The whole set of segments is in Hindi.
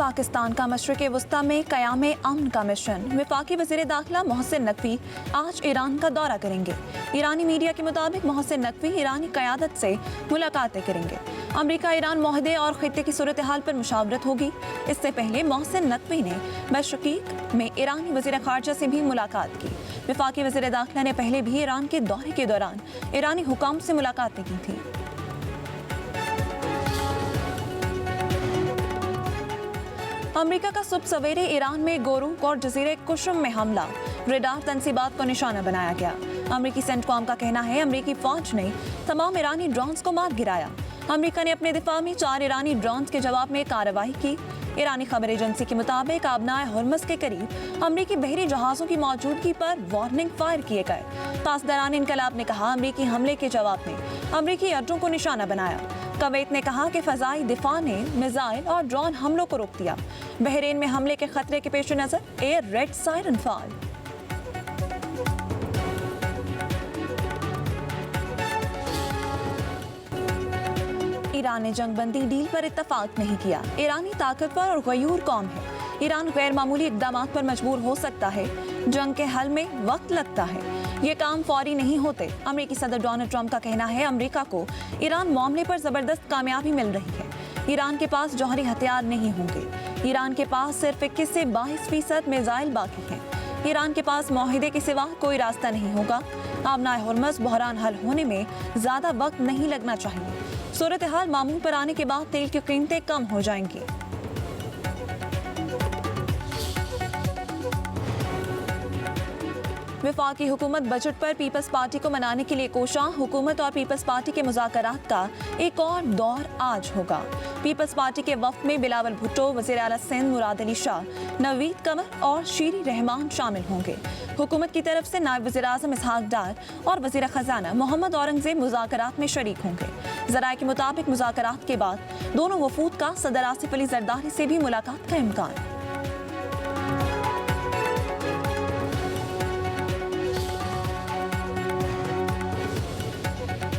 पाकिस्तान का मशरिक़ वस्ता में क़याम अमन का मिशन। वफाकी वज़ीर दाखिला मोहसिन नकवी आज ईरान का दौरा करेंगे। ईरानी मीडिया के मुताबिक मोहसिन नकवी ईरानी क़यादत से मुलाकातें करेंगे। अमरीका ईरान मुआहदे और ख़ित्ते की सूरत हाल पर मुशावरत होगी। इससे पहले मोहसिन नकवी ने मशरिक़ में ईरानी वज़ीर ख़ारजा से भी मुलाकात की। वफाकी वज़ीर दाखिला ने पहले भी ईरान के दौरे के दौरान ईरानी हुकाम से मुलाकातें की थी। अमेरिका का सुबह सवेरे ईरान में गोरूक और जजीरे कुशम में हमला, रेडार तनसीबात को निशाना बनाया गया। अमेरिकी सेंटकॉम का कहना है अमेरिकी फौज ने तमाम ईरानी ड्रोन्स को मार गिराया। अमेरिका ने अपने दिफा में 4 ईरानी ड्रोन्स के जवाब में कार्रवाई की। ईरानी खबर एजेंसी के मुताबिक आबनाए हुर्मुज़ के करीब अमेरिकी बहरी जहाज़ों की मौजूदगी पर वार्निंग फायर किए गए। पासदारान इनकलाब ने कहा अमेरिकी हमले के जवाब में अमेरिकी अड्डों को निशाना बनाया। कुवैत ने कहा कि फ़ज़ाई दिफा ने मिसाइल और ड्रोन हमलों को रोक दिया। बहरीन में हमले के खतरे के पेश नज़र air red siren fire. Iran ने जंगबंदी डील पर इत्तफाक नहीं किया। ईरानी ताकतवर और गयूर कौम है। ईरान गैर मामूली इक़दामात पर मजबूर हो सकता है। जंग के हल में वक्त लगता है, ये काम फौरी नहीं होते। अमेरिकी सदर डोनाल्ड ट्रंप का कहना है अमेरिका को ईरान मामले पर जबरदस्त कामयाबी मिल रही है। ईरान के पास जौहरी हथियार नहीं होंगे। ईरान के पास सिर्फ 21 से 22% मिसाइल बाकी हैं। ईरान के पास मुआहदे के सिवा कोई रास्ता नहीं होगा। आबनाए हुर्मुज़ बहरान हल होने में ज़्यादा वक्त नहीं लगना चाहिए। सूरत हाल मामूल पर आने के बाद तेल की कीमतें कम हो जाएंगी। वफाकी हुकूमत बजट पर पीपल्स पार्टी को मनाने के लिए कोशा। हुकूमत और पीपल्स पार्टी के मुज़ाकरात का एक और दौर आज होगा। पीपल्स पार्टी के वफ्द में बिलावल भुट्टो, वज़ीर आला सिंध मुराद अली शाह, नवीद कमर और शीरी रहमान शामिल होंगे। हुकूमत की तरफ से नायब वज़ीर आज़म इसहाक डार और वज़ीर ख़जाना मोहम्मद औरंगज़ेब मुज़ाकरात में शरीक होंगे। ज़राए के मुताबिक मुज़ाकरात के बाद दोनों वफूद का सदर आसिफ अली ज़रदारी से भी मुलाकात का इम्कान।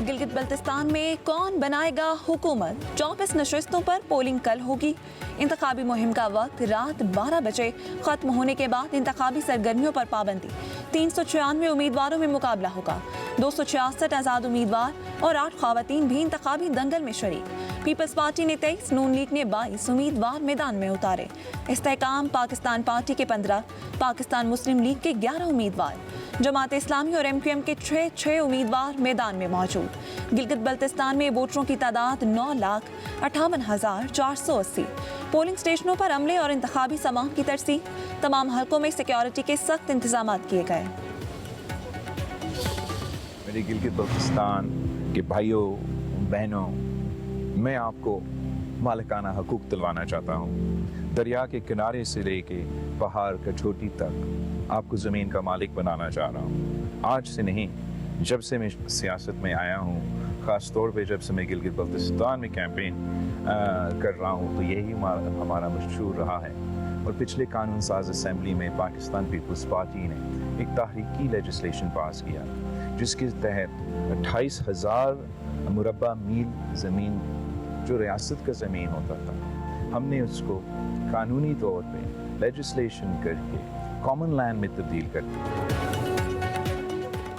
गिलगित बल्तिस्तान में कौन बनाएगा हुकूमत? 24 नशस्तों पर पोलिंग कल होगी। इंतखाबी मुहिम का वक्त रात 12 बजे खत्म होने के बाद इंतखाबी सरगर्मियों पर पाबंदी। 396 उम्मीदवारों में मुकाबला होगा। 266 आज़ाद उम्मीदवार और 8 ख़वातीन भी इंतखाबी दंगल में शरीक। पीपल्स पार्टी ने 23, नून लीग ने 22 उम्मीदवार मैदान में उतारे। इस्तेहकाम पाकिस्तान पार्टी के 15, पाकिस्तान मुस्लिम लीग के 11 उम्मीदवार, जमात इस्लामी और MQM के 6 उम्मीदवार मैदान में मौजूद। गिलगित बल्तिस्तान में वोटरों की तादाद 9,58,480। पोलिंग स्टेशनों पर अमले और इंतखाबी सामान की तरसीह। तमाम हलकों में सिक्योरिटी के सख्त इंतजाम किए गए। मेरे गिलगित बल्तिस्तान के भाइयों बहनों, मैं आपको मालिकाना हकूक दिलवाना चाहता हूँ। दरिया के किनारे से लेके पहाड़ का चोटी तक आपको ज़मीन का मालिक बनाना चाह रहा हूँ। आज से नहीं, जब से मैं सियासत में आया हूँ, ख़ास तौर पे जब से मैं गिलगित बल्तिस्तान में कैंपेन कर रहा हूँ, तो यही हमारा मशहूर रहा है। और पिछले कानून साज असम्बली में पाकिस्तान पीपल्स पार्टी ने एक तहरीकी लेजिस्लेशन पास किया, जिसके तहत 28,000 मुरब्बा मील ज़मीन जो रियासत का ज़मीन होता था, हमने उसको कानूनी तौर पे लेजिस्लेशन करके कॉमन लैंड में तब्दील कर दिया।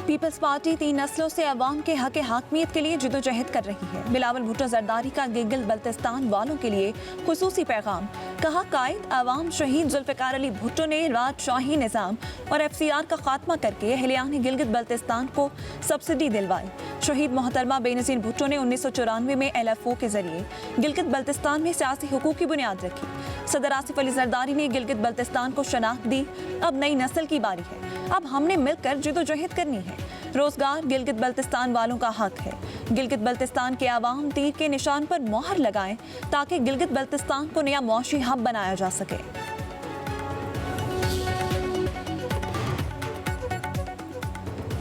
पीपल्स पार्टी 3 नस्लों से अवाम के हक हाकमियत के लिए जिदोजहद कर रही है। बिलावल भुट्टो जरदारी का गिलगित बल्तिस्तान वालों के लिए खुसूसी पैगाम। कहा कायद अवाम शहीद जुल्फ़िकार अली भुट्टो ने राजशाही निज़ाम और FCR का खात्मा करके अहलियान गिलगित बल्तिस्तान को सब्सिडी दिलवाई। शहीद मोहतरमा बेनज़ीर भुट्टो ने 1994 में LFO के जरिए गिलगित बल्तिस्तान में सियासी हुकूक की बुनियाद रखी। सदर आसिफ अली ज़रदारी ने गिलगित बल्तिस्तान को शनाख्त दी। अब नई नस्ल की बारी है। अब हमने मिलकर जिदोजहद करनी है। रोजगार गिलगित बल्तिस्तान वालों का हक है। गिलगित बल्तिस्तान के आवाम तीर के निशान पर मोहर लगाएं ताकि गिलगित बल्तिस्तान को नया मौशी हब बनाया जा सके।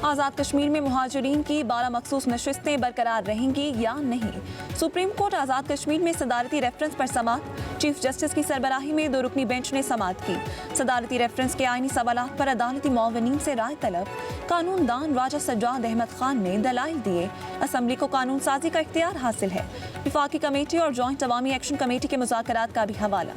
आज़ाद कश्मीर में मुहाजिरीन की 12 मखसूस नशिस्तें बरकरार रहेंगी या नहीं? सुप्रीम कोर्ट आज़ाद कश्मीर में सदारती रेफरेंस पर समाअत। चीफ जस्टिस की सरबराही में 2 रुकनी बेंच ने समाअत की। सदारती रेफरेंस के आईनी सवालात पर अदालती मुआवनीन से राय तलब। कानूनदान राजा सज्जाद अहमद खान ने दलाइल दिए। असम्बली को कानून साजी का इख्तियार हासिल है। वफाकी कमेटी और जॉइंट अवामी एक्शन कमेटी के मुज़ाकरात का भी हवाला।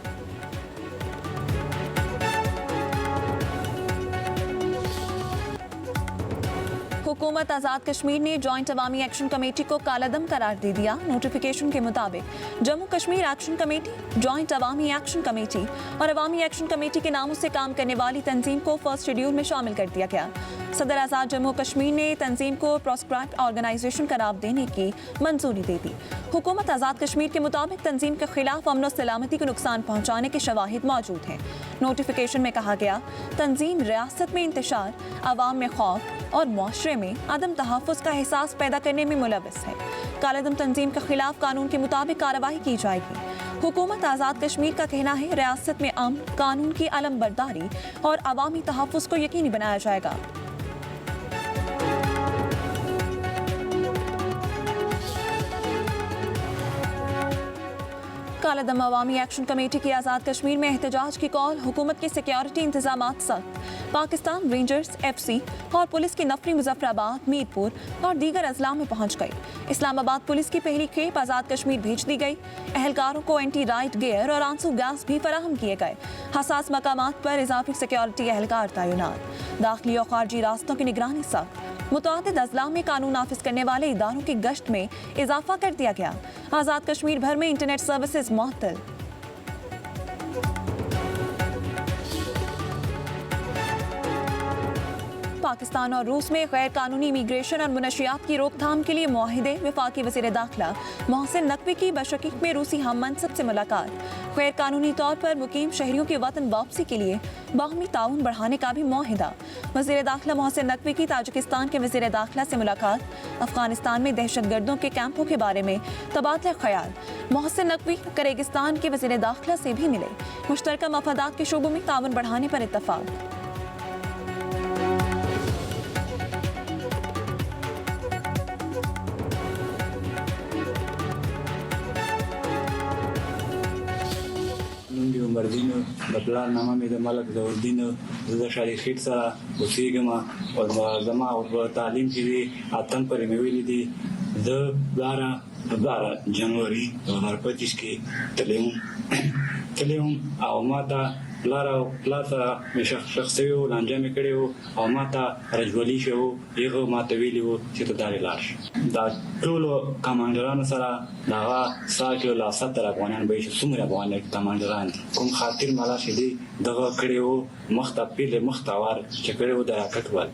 हुकूमत आज़ाद कश्मीर ने जॉइंट अवामी एक्शन कमेटी को कालादम करार दे दिया। नोटिफिकेशन के मुताबिक Jammu Kashmir action committee, joint Awami action committee और अवामी एक्शन कमेटी के नामों से काम करने वाली तंजीम को फर्स्ट शेड्यूल में शामिल कर दिया गया। सदर आज़ाद जम्मू कश्मीर ने तंजीम को प्रोस्क्राइब्ड ऑर्गेनाइजेशन करार देने की मंजूरी दे दी। हुकूमत आज़ाद कश्मीर के मुताबिक तंजीम के खिलाफ अमन और सलामती को नुकसान पहुंचाने के शवाहिद मौजूद हैं। नोटिफिकेशन में कहा गया, तंजीम रियासत में इंतशार, अवाम में खौफ और मुआशरे में अदम तहफ़्फ़ुज़ का एहसास पैदा करने में मुलव्वस है। कालादम तंजीम के खिलाफ कानून के मुताबिक कार्रवाई की जाएगी। हुकूमत आज़ाद कश्मीर का कहना है, रियासत में अमन, कानून की अलमबरदारी और अवामी तहफ़्फ़ुज़ को यकीनी बनाया जाएगा। कालादम अवामी एक्शन कमेटी की आज़ाद कश्मीर में एहतजाज की कॉल, हुकूमत के सिक्योरिटी इंतजामात सख्त। पाकिस्तान रेंजर्स, FC और पुलिस की नफरी मुजफ्फराबाद, मीरपुर और दीगर अजला में पहुंच गई। इस्लामाबाद पुलिस की पहली खेप आज़ाद कश्मीर भेज दी गई। एहलकारों को एंटी राइट गियर और आंसू गैस भी फराहम किए गए। हसास मकामात पर इजाफी सिक्योरिटी एहलकार तैनात। दाखिली और खारजी रास्तों की निगरानी सख्त। मुतअद्दिद अजला में कानून नाफिज करने वाले इदारों की गश्त में इजाफा कर दिया गया। आज़ाद कश्मीर भर में इंटरनेट सर्विसेज मुअत्तल। पाकिस्तान और रूस में गैर कानूनी इमिग्रेशन और मुनशियात की रोकथाम के लिए मुआहिदे। वफाकी वज़ीर दाखिला मोहसिन नकवी की बशकीक में रूसी हम मनसब से मुलाकात। गैर कानूनी तौर पर मुकीम शहरियों की वतन वापसी के लिए बाहमी ताउन बढ़ाने का भी मुआहिदा। वज़ीर दाखिला मोहसिन नकवी की ताजिकिस्तान के वज़ीर दाखिला से मुलाकात। अफगानिस्तान में दहशतगर्दों के कैंपों के बारे में तबादला ख्याल। मोहसिन नकवी किर्गिस्तान के वज़ीर दाखिला से भी मिले। मुश्तरका मफादात के शोबों में ताउन बढ़ाने पर इत्तफाक। मर्दीन बतलार नामा में द मलक ज़ौरुद्दीन ज़ शादी खिट सा उसीगमा और जमा और तालीम की भी आतम पर मिली थी द 12 जनवरी 2025 की तलेम आमाता प्लाता में शख्स हो लांजा में खड़े हो आमाता रजवली शो ये मातवीली हो चितदारी लाश दा टोलो कमांडरान सरा दावा साकियो ला 17 अफगान बेश सुमरा अफगान कमांडरान कुम खातिर माला शदी दगा खड़े हो मख्ता पीले मख्तावार चकड़े हो दया कटवाल।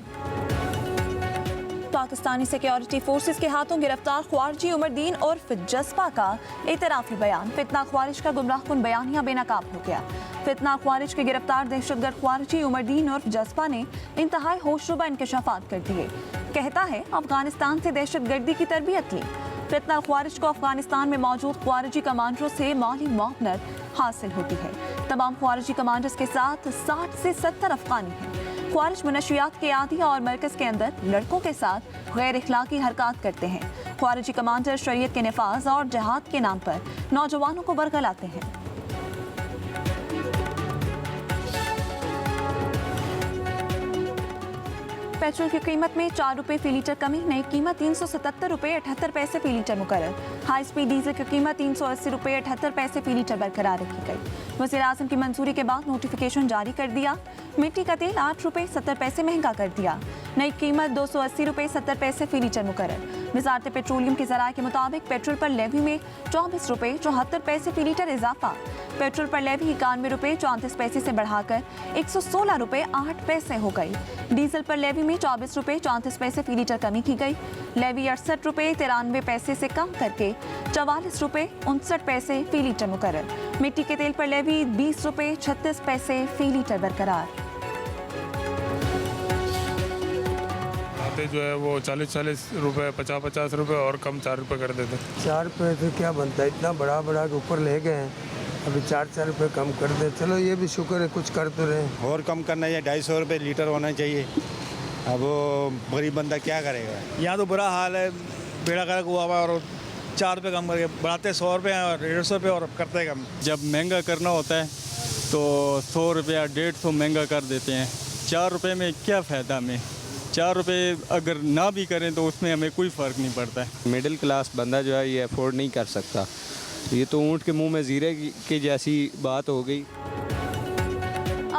पाकिस्तानी सिक्योरिटी फोर्सेस के हाथों गिरफ्तार ख्वारिजी उमरदीन उर्फ जस्पा का इतराफी बयान। फितना ख्वारिज का गुमराहकुन बयानिया बेनकाब हो गया। फितना ख्वारिज के गिरफ्तार दहशतगर्द ख्वारिजी उमरदीन उर्फ जस्पा ने इंतहाई होशरुबा इंकशाफात कर दिए। कहता है, अफगानिस्तान से दहशतगर्दी की तरबियत ली। फितना ख्वारिज को अफगानिस्तान में मौजूद ख्वारिजी कमांडरों से माली मुआवनत हासिल होती है। तमाम ख्वारिजी कमांडर्स के साथ 60 से 70 अफगानी हैं। ख्वारिज मुनशियात के आदी और मरकज के अंदर लड़कों के साथ गैर इखलाकी हरकत करते हैं। ख्वारिजी कमांडर शरीयत के नफाज और जहाद के नाम पर नौजवानों को बरगलाते हैं। पेट्रोल की कीमत में 4 रुपए फी लीटर कमी। नई कीमत 377 रुपए 78 पैसे फी लीटर मुकर्रर। हाई स्पीड डीजल की कीमत 380 रुपए 78 पैसे फी लीटर बरकरार रखी गई। वज़ीर आज़म की मंजूरी के बाद नोटिफिकेशन जारी कर दिया। मिट्टी का तेल 8 रुपए 70 पैसे महंगा कर दिया। नई कीमत 280 रुपए 70 पैसे फी लीटर मुकर्रर। वज़ारत पेट्रोलियम के ज़राए के मुताबिक पेट्रोल पर लेवी में 24 रुपए 74 पैसे फी लीटर इजाफा। पेट्रोल पर लेवी 91 रुपए 34 पैसे से बढ़ाकर 116 रुपए 8 पैसे हो गई। डीजल पर लेवी में 24 रुपए 34 पैसे फी लीटर कमी की गई। लेवी 68 रुपए 93 पैसे से कम करके 44 रुपए 59 पैसे फी लीटर मुकर्रर। मिट्टी के तेल पर लेवी 20 रुपए 36 पैसे फी लीटर बरकरार। जो है वो 40-40 रुपए 50-50 रुपए और कम 4 रुपए कर देते। 4 रुपये से क्या बनता है, इतना बड़ा के ऊपर ले गए हैं। अभी 4 रुपये कम कर दे, चलो ये भी शुक्र है कुछ कर तो रहे। और कम करना है, 250 रुपये लीटर होना चाहिए। अब वो गरीब बंदा क्या करेगा। यहाँ तो बुरा हाल है, बेड़ा गर्क हुआ हुआ और 4 रुपये कम करके बढ़ाते 100 रुपये और 150 रुपये और करते कम। जब महंगा करना होता है तो 100 रुपया 150 महंगा कर देते हैं। 4 रुपये में क्या फ़ायदा हमें। 4 रुपये अगर ना भी करें तो उसमें हमें कोई फ़र्क नहीं पड़ता है। मिडिल क्लास बंदा जो है ये अफोर्ड नहीं कर सकता। ये तो ऊँट के मुंह में जीरे की जैसी बात हो गई।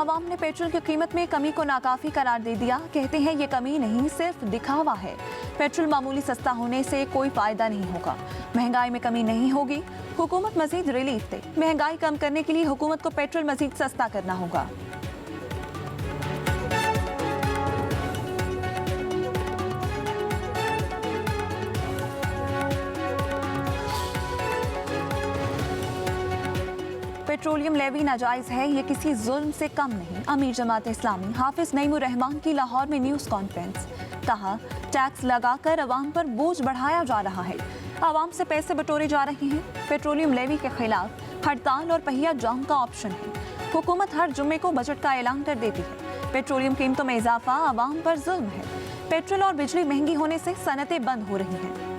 आवाम ने पेट्रोल की कीमत में कमी को नाकाफी करार दे दिया। कहते हैं ये कमी नहीं, सिर्फ दिखावा है। पेट्रोल मामूली सस्ता होने से कोई फायदा नहीं होगा, महंगाई में कमी नहीं होगी। हुकूमत मजीद रिलीफ दे। महंगाई कम करने के लिए हुकूमत को पेट्रोल मजीद सस्ता करना होगा। पेट्रोलियम लेवी नाजायज है, ये किसी जुल्म से कम नहीं। अमीर जमात इस्लामी हाफिज नईमुर रहमान की लाहौर में न्यूज़ कॉन्फ्रेंस। कहा, टैक्स लगाकर अवाम पर बोझ बढ़ाया जा रहा है, अवाम से पैसे बटोरे जा रहे हैं। पेट्रोलियम लेवी के खिलाफ हड़ताल और पहिया जाम का ऑप्शन है। हुकूमत हर जुम्मे को बजट का ऐलान कर देती है। पेट्रोलियम कीमतों में इजाफा अवाम पर जुल्म है। पेट्रोल और बिजली महंगी होने से सनतें बंद हो रही हैं।